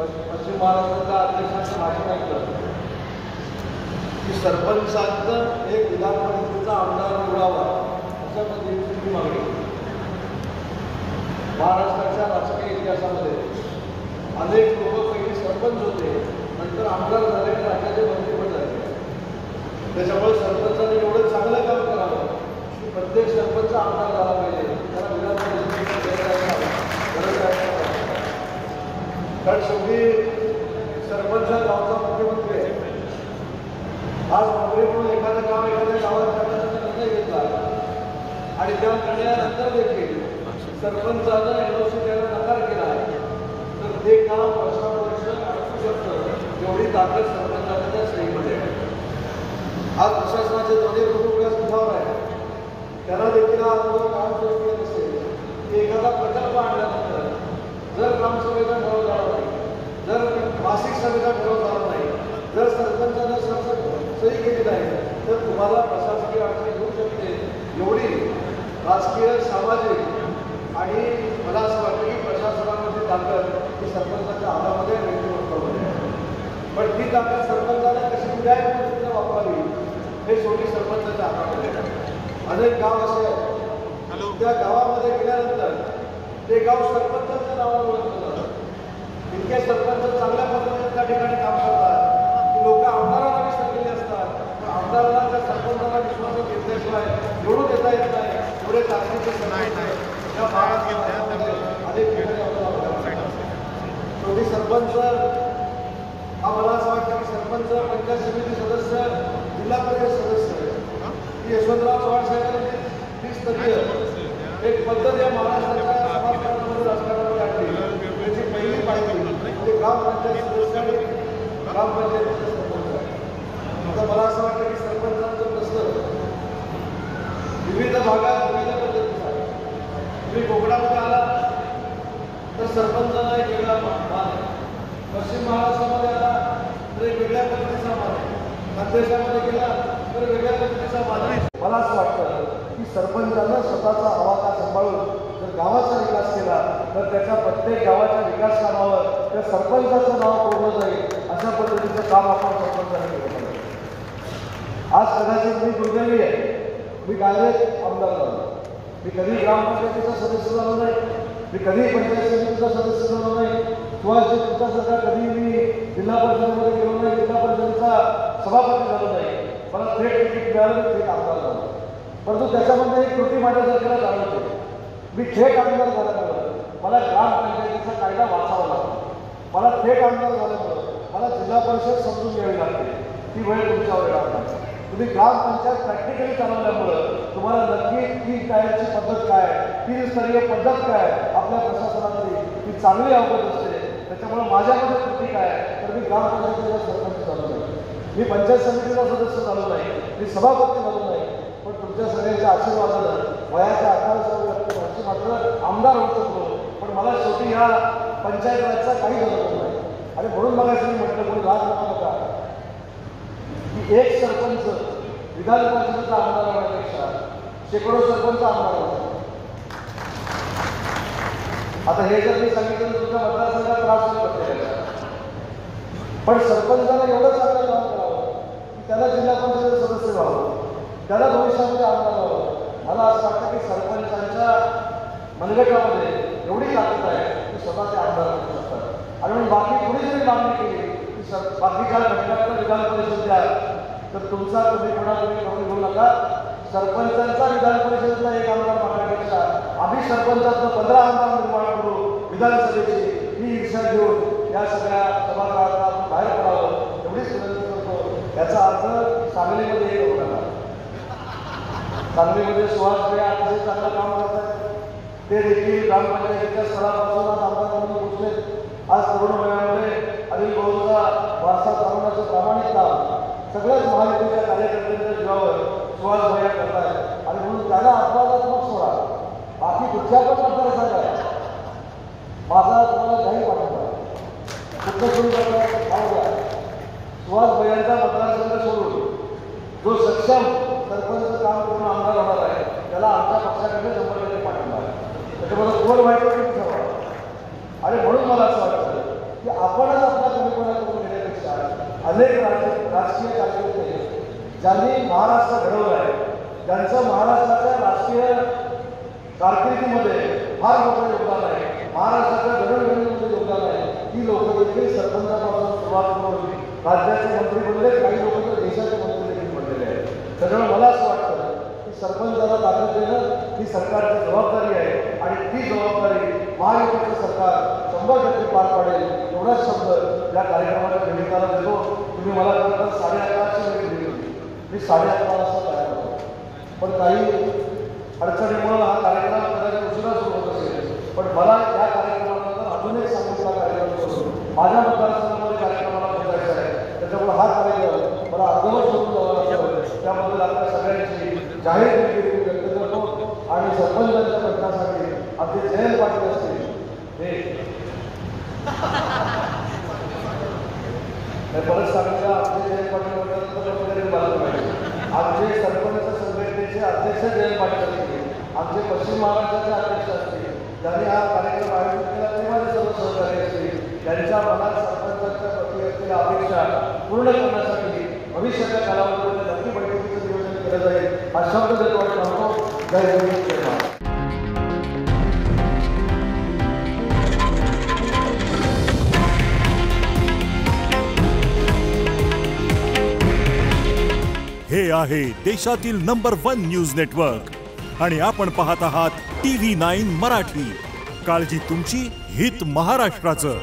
पश्चिम महाराष्ट्राच्या अध्यक्षांचं भाषण ऐकलं की सरपंचांचं एक विधान परिषदेचा आमदार निवडावा अशा पद्धतीची मागणी. महाराष्ट्राच्या राजकीय इतिहासामध्ये अनेक लोक पहिली सरपंच होते, नंतर आमदार झाले आणि राज्याचे मंत्री पण झाले. त्याच्यामुळे सरपंचाने एवढं चांगलं काम करावं की प्रत्येक सरपंच आमदार झाला पाहिजे, त्याला विधान परिषदेची गरज आहे. कारण शेवटी सरपंच गावचा मुख्यमंत्री आहे. आज मंत्री म्हणून एखादं काम एखाद्या गावात करण्याचा निर्णय घेतला आणि त्या निर्णयानंतर देखील सरपंचानं एनओसी द्यायला नकार केला तर ते काम वर्ष अडकू शकतं, एवढी ताकद सरपंचाच्या श्रेणीमध्ये आहे. आज प्रशासनाचे दोन्ही कुटुंब सुधार आहे, त्यांना देखील अनुभव काम सुरू करत असेल की एखादा प्रकल्प आणल्यानंतर जर ग्रामसभेचा ठराव झाला नाही, जर मासिक सभेचा ठराव झाला नाही, जर सरपंचानं सही केली नाही तर तुम्हाला प्रशासकीय अडचणी येऊ शकते. एवढी राजकीय सामाजिक आणि मला असं वाटतं की प्रशासनामध्ये ताकद ही सरपंचाच्या हातामध्ये व्यक्तिमत्वामध्ये आहे. पण ती ताकद सरपंचाला कशी विधायक पद्धतीने वापरावी हे शेवटी सरपंचाच्या हातामध्ये आहे. अनेक गाव असे आहेत त्या गावामध्ये गेल्यानंतर ते गाव सरपंचाच्या नावावर ओळखलं जातं. इतके सरपंच चांगल्या पद्धतीने त्या ठिकाणी काम करतात की लोक आमदाराला विसरलेले असतात, पण आमदाराला त्या सरपंचाला विश्वासात घेतल्याशिवाय निवडून देता येत नाही. एवढे ताकदीचे त्या महाराष्ट्रामध्ये अनेक ठिकाणी आपल्याला शेवटी सरपंच हा मला असं वाटतं की सरपंच पंचायत समिती सदस्य, जिल्हा परिषद सदस्य ही यशवंतराव चव्हाण साहेबांनी त्रिस्तरीय एक पद्धत या महाराष्ट्राच्या समाजकारणामध्ये राजकारणामध्ये आणली. त्याची पहिली पायरी म्हणजे ग्रामपंचायत सदस्य आणि ग्रामपंचायतीचे सरपंच. आता मला असं वाटतं की सरपंचांचं प्रश्न विविध भागात विविध पद्धतीचा आहे. तुम्ही कोकणामध्ये आला तर सरपंचांना एक वेगळा मान आहे, पश्चिम महाराष्ट्रामध्ये आला तर एक वेगळ्या पद्धतीचा मान आहे, खानदेशामध्ये गेला तर वेगळ्या पद्धतीचा मान आहे. मला असं वाटतं की सरपंचानं स्वतःचा आवाका सांभाळून जर गावाचा विकास केला तर त्याच्या प्रत्येक गावाच्या विकास कामावर त्या सरपंचाचं नाव कोरलं जाईल अशा पद्धतीचं काम आपण सरपंचाने केलं पाहिजे. आज कदाचित मी दुर्दैवी आहे, मी डायरेक्ट आमदार झालो. मी कधी ग्रामपंचायतीचा सदस्य झालो नाही, मी कधी पंचायत समितीचा सदस्य झालो नाही, सुभाष तुमच्यासारखा कधी मी जिल्हा परिषदेमध्ये गेलो नाही, जिल्हा परिषदेचा सभापती झालो नाही. मला थेट तिकीट मिळालं, थेट आमदार झालो. परंतु त्याच्यामध्ये एक त्रुटी माझ्या सरकारला जाणवते. मी थेट आमदार झाल्यामुळं मला ग्रामपंचायतीचा कायदा वाचावा लागतो. मला थेट आमदार झाल्यामुळं मला जिल्हा परिषद समजून घ्यावी लागते. ती वेळ तुमच्यावर येणार नाही. तुम्ही ग्रामपंचायत प्रॅक्टिकली चालवल्यामुळं तुम्हाला नक्की तीन टायरची पद्धत काय, तीन स्तरीय पद्धत काय आपल्या प्रशासनातली ती चांगली अवगत असते. त्याच्यामुळे माझ्यामध्ये त्रुटी काय तर मी ग्रामपंचायतीचा सरपंच झालो नाही, मी पंचायत समितीचा सदस्य झालो नाही, मी सभापती झालो नाही. पण तुमच्या सगळ्यांच्या आशीर्वादानं वयाच्या 18व्या वर्षी मात्र आमदार होऊ शकलो. पण मला शेवटी ह्या पंचायत राजचा काही अनुभव नाही. आणि म्हणून मगाशी मी म्हटलं कोणी लाज नका नका की एक सरपंच विधान परिषदेचा आमदार होण्यापेक्षा शेकडो सरपंच आमदार होतो. आता हे जर मी सांगितलं तुमच्या मतदारसंघात त्रास होऊ शकतो, पण सरपंचाला एवढं चांगलं काम करावं की त्याला जिल्हा परिषदेचे सदस्य व्हावं, त्याला भविष्यामध्ये आमदार व्हावं. मला असं वाटतं की सरपंचांच्या मनगटामध्ये एवढी ताकद आहे की स्वतःचे आमदार होऊ शकतात. आणि म्हणून बाकी कोणी जरी मागणी केली की बाकीच्या घटकांना विधान परिषद द्या तर तुमचा तुम्ही नोकरी घेऊ नका. सरपंचांचा विधान परिषदेचा एक आमदार मागण्यापेक्षा आम्ही सरपंचातनं 15 आमदार निर्माण करू विधानसभेची ही ईर्षा घेऊन या सगळ्या सभागृहात बाहेर पडावं एवढीच विनंती करतो. याचा अर्थ सांगलीमध्ये एक होणार, सांगलीमध्ये सुहास भैया अतिशय चांगलं काम करतात. ते देखील ग्रामपंचायतीच्या स्तरापासून आमदार म्हणून पोहोचले. आज तरुण वयामध्ये अनिल भाऊचा वारसा चालवण्याचं प्रामाणिक काम सगळ्याच महायुतीच्या कार्यकर्त्यांच्या जीवावर सुहास भैया करतात. आणि म्हणून त्याला अपवादात्मक सोडा, बाकी कुठच्या पण मतदारसंघ आहे माझा तुम्हाला जाहीर पाठवला कुठलं सुरू करतात. सुहास भैयांचा मतदारसंघ सोडून जो सक्षम सरपंच काम करून आमदार होणार आहे त्याला आमच्या पक्षाकडे 100% पाठिंबा आहे. त्याच्यामध्ये कोण व्हायचं ठेवा. आणि म्हणून मला असं वाटतं की आपणच आपला कमीपणा करून घेण्यापेक्षा अनेक राजकीय कार्यकर्ते ज्यांनी महाराष्ट्र घडवला आहे, ज्यांचं महाराष्ट्राच्या राजकीय कारकिर्दीमध्ये फार मोठं योगदान आहे, महाराष्ट्राच्या जडणघडणीमध्ये योगदान आहे, ती लोक देखील सरपंचापासून सुरुवात करून राज्याचे मंत्री बनले, काही लोक तर देशाचे मंत्री देखील बनलेले आहेत. त्याच्यामुळे मला असं वाटतं की सरपंचाला ताकद देणं ही सरकारची जबाबदारी आहे आणि ती जबाबदारी महायुतीचं सरकार 100% पार पाडेल. एवढाच शब्द या कार्यक्रमाच्या निमित्ताला देतो. तुम्ही मला खरं तर 11:30ची वेळ दिली होती, मी 11:30 वाजता तयार होतो, पण काही अडचणीमुळे हा कार्यक्रम कदाचित उशिरा सुरू होत असेल. पण मला या कार्यक्रमानंतर अजून एक सांगितला कार्यक्रम करून माझ्या मतदारसंघामध्ये कार्यक्रमाला पोहोचायचा आहे. त्याच्यामुळे हा कार्यक्रम मला अर्धवट करून जावा लागतो. त्याबद्दल आपल्या सगळ्यांची जाहीर दिलगिरी व्यक्त करतो आणि सरपंचांच्या प्रश्नासाठी आपले जयंत पाटील असतील हे परत सांगितलं. आपले जयंत पाटील म्हटल्यानंतर बाजू पाहिजे. आमचे सरपंच संघटनेचे अध्यक्ष जयंत पाटील असतील, आमचे पश्चिम महाराष्ट्राचे अध्यक्ष असतील, ज्यांनी हा कार्यक्रम आयोजित केला ते माझे सर्व सहकारी असतील, त्यांच्या मनात सरपंचांच्या प्रति असलेल्या अपेक्षा पूर्ण करण्यासाठी भविष्याच्या कालावधीमध्ये नक्की बैठकीचं नियोजन केलं जाईल हा शब्द देतो आणि सांगतो. जय हिंद, जय महाराष्ट्र. हे आहे देशातील नंबर 1 न्यूज नेटवर्क आणि आपण पाहत आहात TV9 मराठी. काळजी तुमची, हित महाराष्ट्राचं.